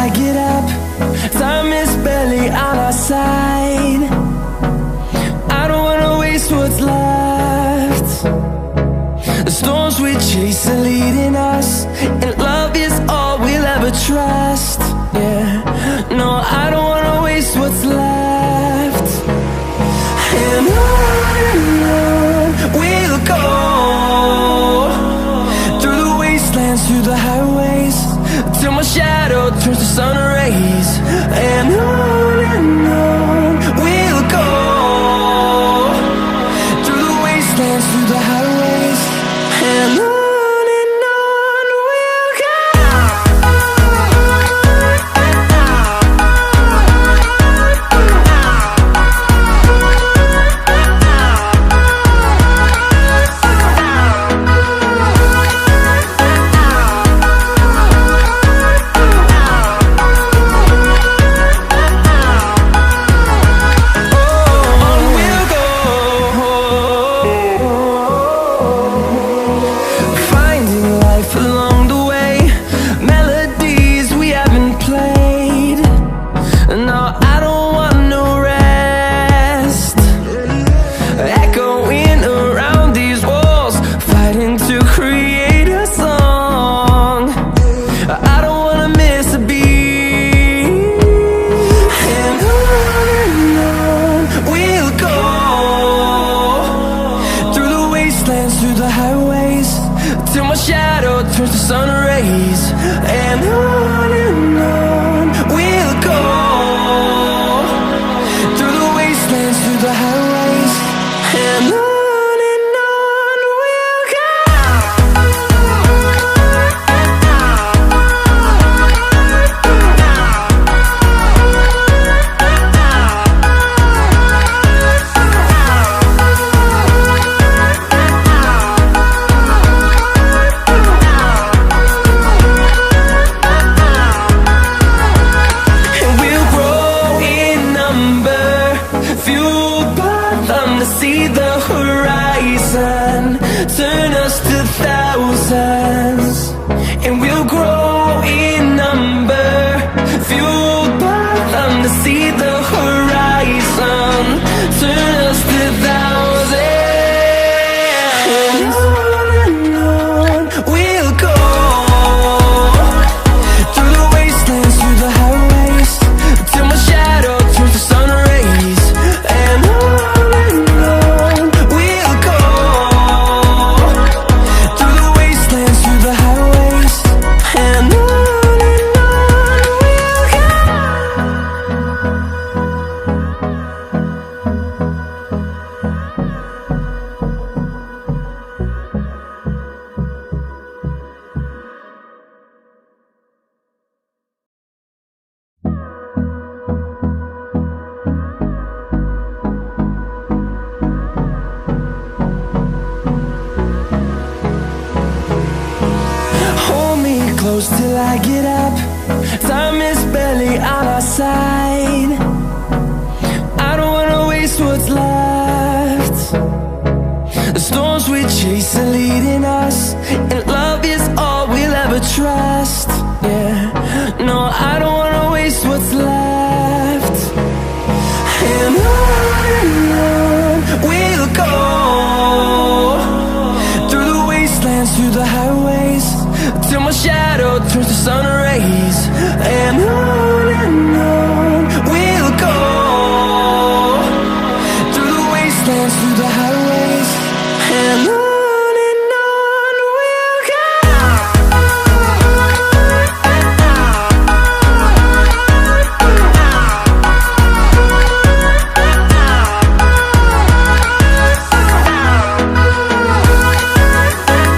I get up. Time is barely on our side. I don't wanna waste what's left. The storms we chase are leading us, and love is all we'll ever trust. Yeah, no, I don't wanna waste what's left. And on we'll go, through the wastelands, through the highways, till my shadow turns to sun rays. And on we'll go, through the wastelands, through the highways, and on. Through the highways, till my shadow turns to sun rays. And on we'll go, through the wastelands, through the highways, and on. See the horizon turn us to thousands, and we'll grow in number, fueled by them. To see the horizon turn us to thousands, and on we'll go, through the wastelands, through the highways, till my shadow turns to sun rays. And close till I get up. Time is barely on our side. I don't wanna waste what's left. The storms we chase are leading us, and love is all we'll ever trust. Yeah, no, I don't wanna waste what's left. And on we'll go, through the wastelands, through the highways, till my shadow turns to sun rays. And on